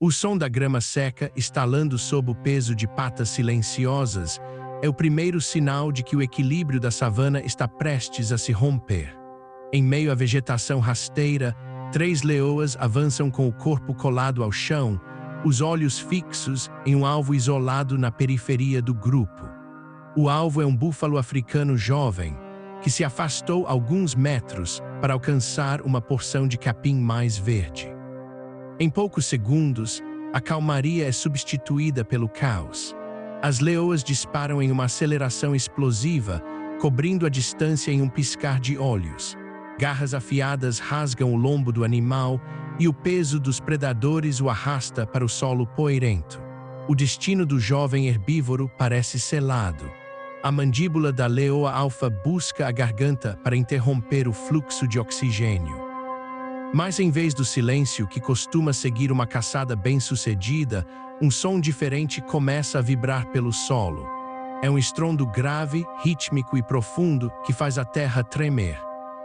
O som da grama seca estalando sob o peso de patas silenciosas é o primeiro sinal de que o equilíbrio da savana está prestes a se romper. Em meio à vegetação rasteira, 3 leoas avançam com o corpo colado ao chão, os olhos fixos em um alvo isolado na periferia do grupo. O alvo é um búfalo africano jovem, que se afastou alguns metros para alcançar uma porção de capim mais verde. Em poucos segundos, a calmaria é substituída pelo caos. As leoas disparam em uma aceleração explosiva, cobrindo a distância em um piscar de olhos. Garras afiadas rasgam o lombo do animal e o peso dos predadores o arrasta para o solo poeirento. O destino do jovem herbívoro parece selado. A mandíbula da leoa alfa busca a garganta para interromper o fluxo de oxigênio. Mas em vez do silêncio que costuma seguir uma caçada bem-sucedida, um som diferente começa a vibrar pelo solo. É um estrondo grave, rítmico e profundo que faz a terra tremer.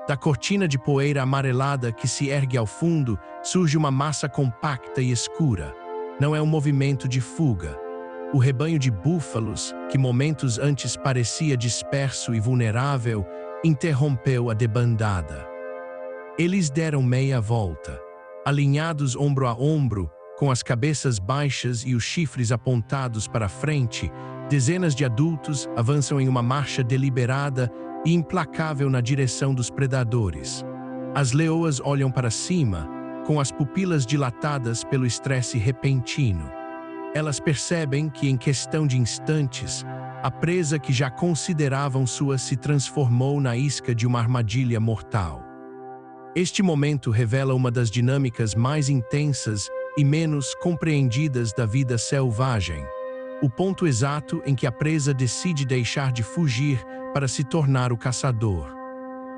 Da cortina de poeira amarelada que se ergue ao fundo, surge uma massa compacta e escura. Não é um movimento de fuga. O rebanho de búfalos, que momentos antes parecia disperso e vulnerável, interrompeu a debandada. Eles deram meia volta. Alinhados ombro a ombro, com as cabeças baixas e os chifres apontados para frente, dezenas de adultos avançam em uma marcha deliberada e implacável na direção dos predadores. As leoas olham para cima, com as pupilas dilatadas pelo estresse repentino. Elas percebem que, em questão de instantes, a presa que já consideravam sua se transformou na isca de uma armadilha mortal. Este momento revela uma das dinâmicas mais intensas e menos compreendidas da vida selvagem. O ponto exato em que a presa decide deixar de fugir para se tornar o caçador.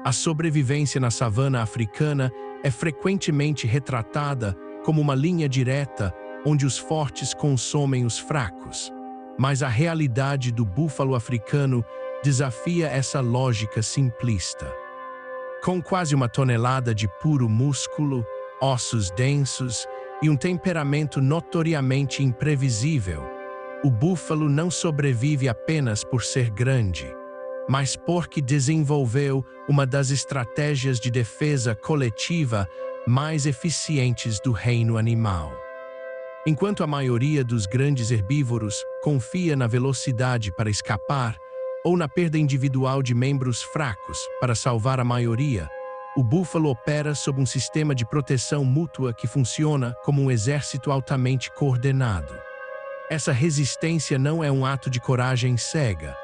A sobrevivência na savana africana é frequentemente retratada como uma linha direta onde os fortes consomem os fracos. Mas a realidade do búfalo africano desafia essa lógica simplista. Com quase 1 tonelada de puro músculo, ossos densos e um temperamento notoriamente imprevisível, o búfalo não sobrevive apenas por ser grande, mas porque desenvolveu uma das estratégias de defesa coletiva mais eficientes do reino animal. Enquanto a maioria dos grandes herbívoros confia na velocidade para escapar ou na perda individual de membros fracos para salvar a maioria, o búfalo opera sob um sistema de proteção mútua que funciona como um exército altamente coordenado. Essa resistência não é um ato de coragem cega,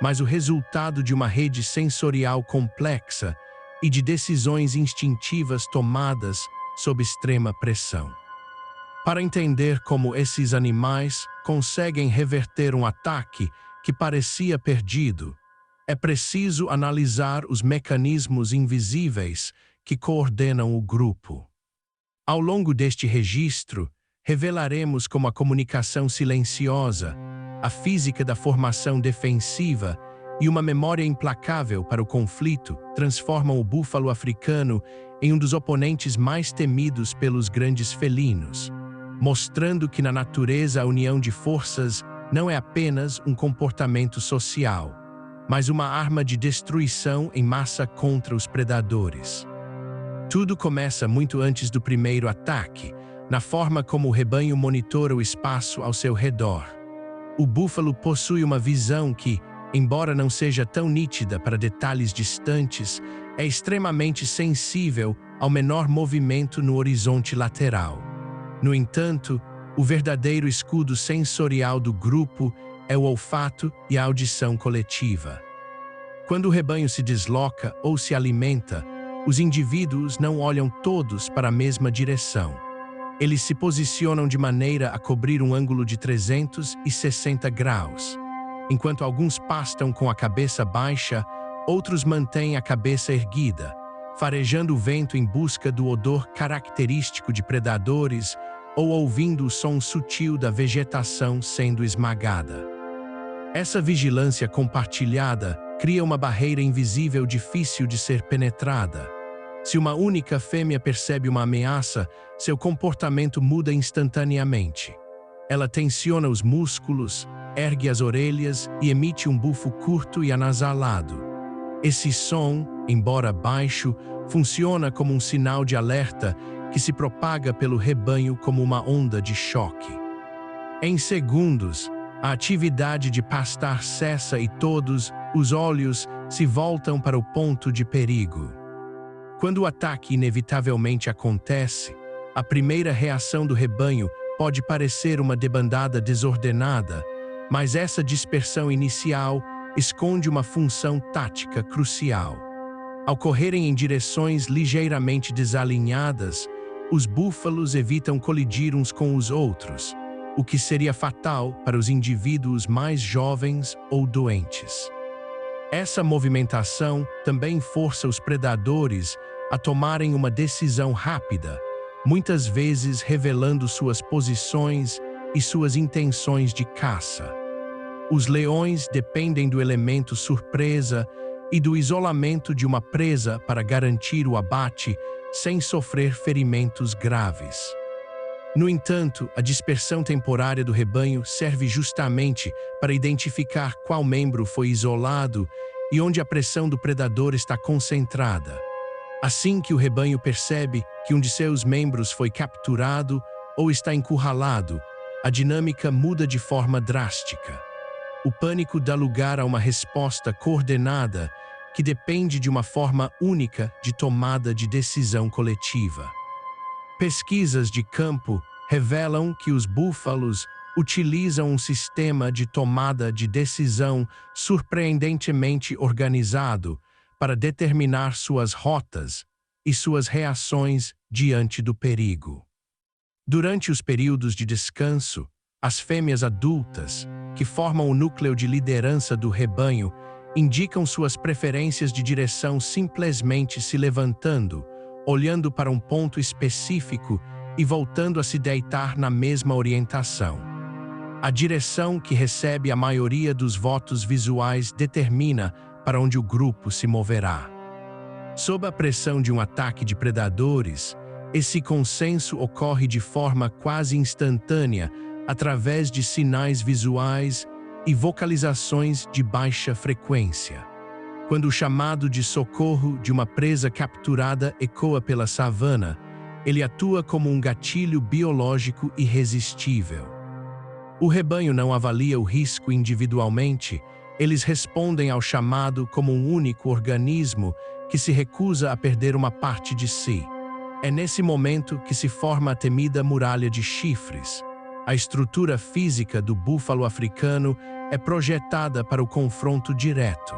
mas o resultado de uma rede sensorial complexa e de decisões instintivas tomadas sob extrema pressão. Para entender como esses animais conseguem reverter um ataque que parecia perdido, é preciso analisar os mecanismos invisíveis que coordenam o grupo. Ao longo deste registro, revelaremos como a comunicação silenciosa, a física da formação defensiva e uma memória implacável para o conflito transformam o búfalo africano em um dos oponentes mais temidos pelos grandes felinos, mostrando que na natureza a união de forças não é apenas um comportamento social, mas uma arma de destruição em massa contra os predadores. Tudo começa muito antes do primeiro ataque, na forma como o rebanho monitora o espaço ao seu redor. O búfalo possui uma visão que, embora não seja tão nítida para detalhes distantes, é extremamente sensível ao menor movimento no horizonte lateral. No entanto, o verdadeiro escudo sensorial do grupo é o olfato e a audição coletiva. Quando o rebanho se desloca ou se alimenta, os indivíduos não olham todos para a mesma direção. Eles se posicionam de maneira a cobrir um ângulo de 360 graus. Enquanto alguns pastam com a cabeça baixa, outros mantêm a cabeça erguida, farejando o vento em busca do odor característico de predadores ou ouvindo o som sutil da vegetação sendo esmagada. Essa vigilância compartilhada cria uma barreira invisível difícil de ser penetrada. Se uma única fêmea percebe uma ameaça, seu comportamento muda instantaneamente. Ela tensiona os músculos, ergue as orelhas e emite um bufo curto e anasalado. Esse som, embora baixo, funciona como um sinal de alerta que se propaga pelo rebanho como uma onda de choque. Em segundos, a atividade de pastar cessa e todos os olhos se voltam para o ponto de perigo. Quando o ataque inevitavelmente acontece, a primeira reação do rebanho pode parecer uma debandada desordenada, mas essa dispersão inicial esconde uma função tática crucial. Ao correrem em direções ligeiramente desalinhadas, os búfalos evitam colidir uns com os outros, o que seria fatal para os indivíduos mais jovens ou doentes. Essa movimentação também força os predadores a tomarem uma decisão rápida, muitas vezes revelando suas posições e suas intenções de caça. Os leões dependem do elemento surpresa e do isolamento de uma presa para garantir o abate sem sofrer ferimentos graves. No entanto, a dispersão temporária do rebanho serve justamente para identificar qual membro foi isolado e onde a pressão do predador está concentrada. Assim que o rebanho percebe que um de seus membros foi capturado ou está encurralado, a dinâmica muda de forma drástica. O pânico dá lugar a uma resposta coordenada que depende de uma forma única de tomada de decisão coletiva. Pesquisas de campo revelam que os búfalos utilizam um sistema de tomada de decisão surpreendentemente organizado para determinar suas rotas e suas reações diante do perigo. Durante os períodos de descanso, as fêmeas adultas, que formam o núcleo de liderança do rebanho, indicam suas preferências de direção simplesmente se levantando, olhando para um ponto específico e voltando a se deitar na mesma orientação. A direção que recebe a maioria dos votos visuais determina para onde o grupo se moverá. Sob a pressão de um ataque de predadores, esse consenso ocorre de forma quase instantânea através de sinais visuais e vocalizações de baixa frequência. Quando o chamado de socorro de uma presa capturada ecoa pela savana, ele atua como um gatilho biológico irresistível. O rebanho não avalia o risco individualmente, eles respondem ao chamado como um único organismo que se recusa a perder uma parte de si. É nesse momento que se forma a temida muralha de chifres. A estrutura física do búfalo africano é projetada para o confronto direto.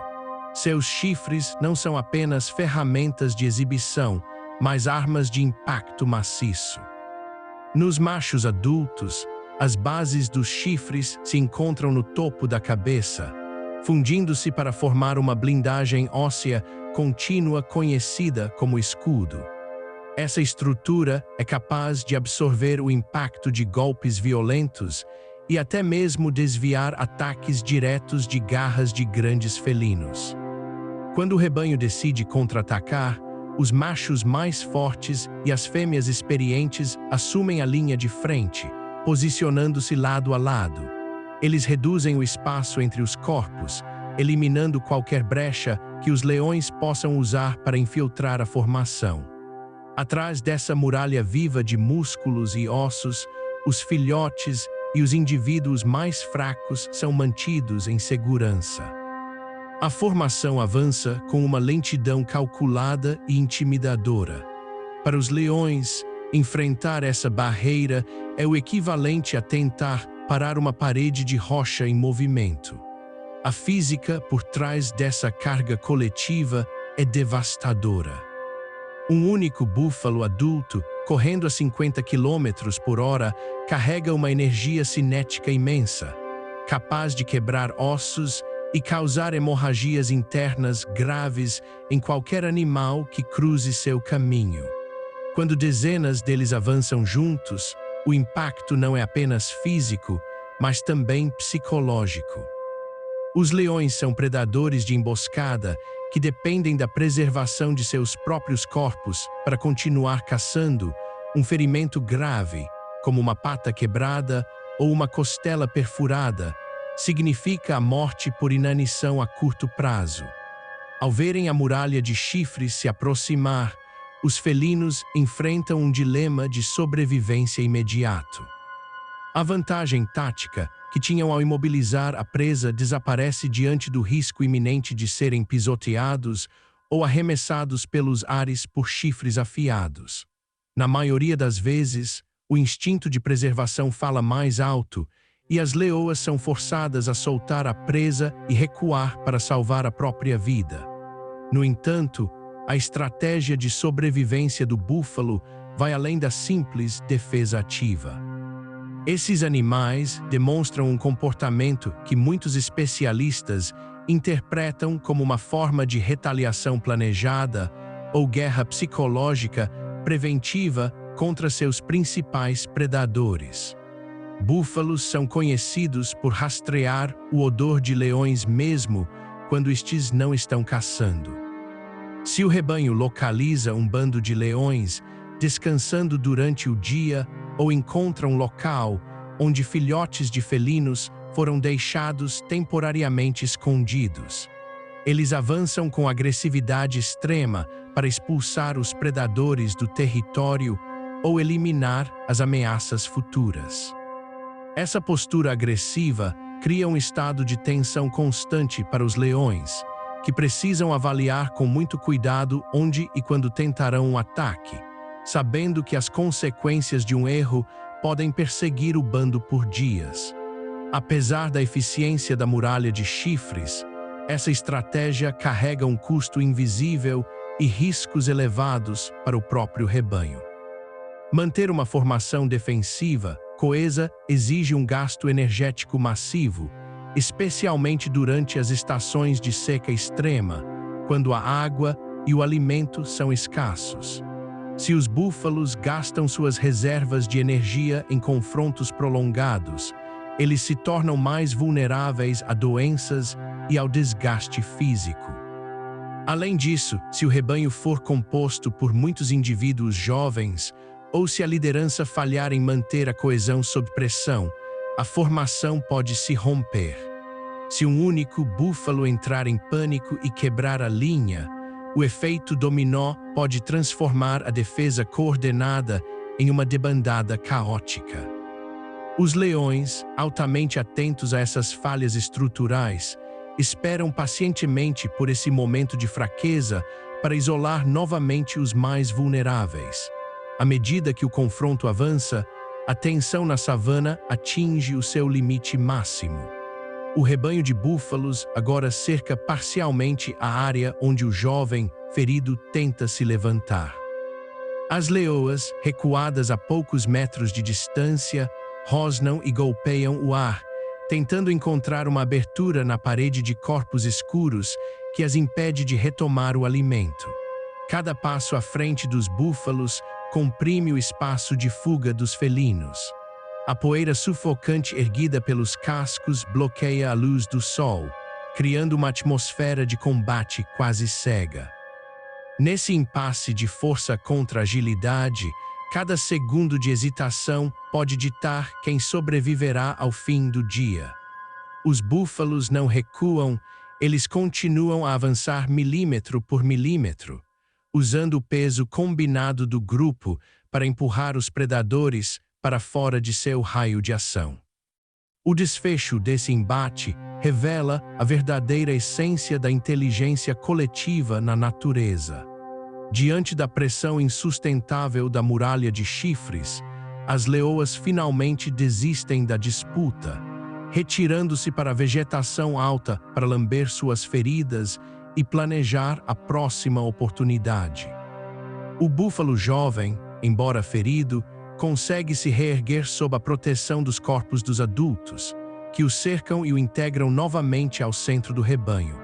Seus chifres não são apenas ferramentas de exibição, mas armas de impacto maciço. Nos machos adultos, as bases dos chifres se encontram no topo da cabeça, fundindo-se para formar uma blindagem óssea contínua conhecida como escudo. Essa estrutura é capaz de absorver o impacto de golpes violentos e até mesmo desviar ataques diretos de garras de grandes felinos. Quando o rebanho decide contra-atacar, os machos mais fortes e as fêmeas experientes assumem a linha de frente, posicionando-se lado a lado. Eles reduzem o espaço entre os corpos, eliminando qualquer brecha que os leões possam usar para infiltrar a formação. Atrás dessa muralha viva de músculos e ossos, os filhotes e os indivíduos mais fracos são mantidos em segurança. A formação avança com uma lentidão calculada e intimidadora. Para os leões, enfrentar essa barreira é o equivalente a tentar parar uma parede de rocha em movimento. A física por trás dessa carga coletiva é devastadora. Um único búfalo adulto, correndo a 50 km por hora, carrega uma energia cinética imensa, capaz de quebrar ossos e causar hemorragias internas graves em qualquer animal que cruze seu caminho. Quando dezenas deles avançam juntos, o impacto não é apenas físico, mas também psicológico. Os leões são predadores de emboscada que dependem da preservação de seus próprios corpos para continuar caçando, um ferimento grave, como uma pata quebrada ou uma costela perfurada, significa a morte por inanição a curto prazo. Ao verem a muralha de chifres se aproximar, os felinos enfrentam um dilema de sobrevivência imediato. A vantagem tática que tinham ao imobilizar a presa desaparece diante do risco iminente de serem pisoteados ou arremessados pelos ares por chifres afiados. Na maioria das vezes, o instinto de preservação fala mais alto e as leoas são forçadas a soltar a presa e recuar para salvar a própria vida. No entanto, a estratégia de sobrevivência do búfalo vai além da simples defesa ativa. Esses animais demonstram um comportamento que muitos especialistas interpretam como uma forma de retaliação planejada ou guerra psicológica preventiva contra seus principais predadores. Búfalos são conhecidos por rastrear o odor de leões mesmo quando estes não estão caçando. Se o rebanho localiza um bando de leões descansando durante o dia ou encontra um local onde filhotes de felinos foram deixados temporariamente escondidos, eles avançam com agressividade extrema para expulsar os predadores do território ou eliminar as ameaças futuras. Essa postura agressiva cria um estado de tensão constante para os leões, que precisam avaliar com muito cuidado onde e quando tentarão um ataque, sabendo que as consequências de um erro podem perseguir o bando por dias. Apesar da eficiência da muralha de chifres, essa estratégia carrega um custo invisível e riscos elevados para o próprio rebanho. Manter uma formação defensiva coesa exige um gasto energético massivo, especialmente durante as estações de seca extrema, quando a água e o alimento são escassos. Se os búfalos gastam suas reservas de energia em confrontos prolongados, eles se tornam mais vulneráveis a doenças e ao desgaste físico. Além disso, se o rebanho for composto por muitos indivíduos jovens, ou se a liderança falhar em manter a coesão sob pressão, a formação pode se romper. Se um único búfalo entrar em pânico e quebrar a linha, o efeito dominó pode transformar a defesa coordenada em uma debandada caótica. Os leões, altamente atentos a essas falhas estruturais, esperam pacientemente por esse momento de fraqueza para isolar novamente os mais vulneráveis. À medida que o confronto avança, a tensão na savana atinge o seu limite máximo. O rebanho de búfalos agora cerca parcialmente a área onde o jovem ferido tenta se levantar. As leoas, recuadas a poucos metros de distância, rosnam e golpeiam o ar, tentando encontrar uma abertura na parede de corpos escuros que as impede de retomar o alimento. Cada passo à frente dos búfalos comprime o espaço de fuga dos felinos. A poeira sufocante erguida pelos cascos bloqueia a luz do sol, criando uma atmosfera de combate quase cega. Nesse impasse de força contra agilidade, cada segundo de hesitação pode ditar quem sobreviverá ao fim do dia. Os búfalos não recuam, eles continuam a avançar milímetro por milímetro, usando o peso combinado do grupo para empurrar os predadores para fora de seu raio de ação. O desfecho desse embate revela a verdadeira essência da inteligência coletiva na natureza. Diante da pressão insustentável da muralha de chifres, as leoas finalmente desistem da disputa, retirando-se para a vegetação alta para lamber suas feridas e planejar a próxima oportunidade. O búfalo jovem, embora ferido, consegue se reerguer sob a proteção dos corpos dos adultos, que o cercam e o integram novamente ao centro do rebanho.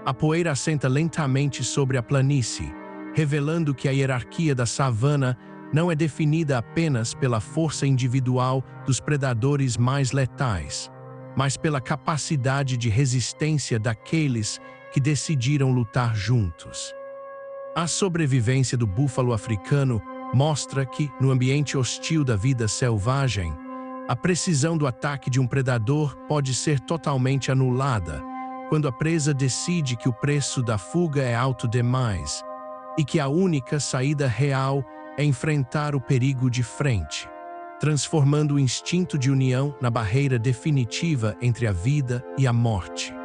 A poeira assenta lentamente sobre a planície, revelando que a hierarquia da savana não é definida apenas pela força individual dos predadores mais letais, mas pela capacidade de resistência daqueles que decidiram lutar juntos. A sobrevivência do búfalo africano mostra que, no ambiente hostil da vida selvagem, a precisão do ataque de um predador pode ser totalmente anulada quando a presa decide que o preço da fuga é alto demais e que a única saída real é enfrentar o perigo de frente, transformando o instinto de união na barreira definitiva entre a vida e a morte.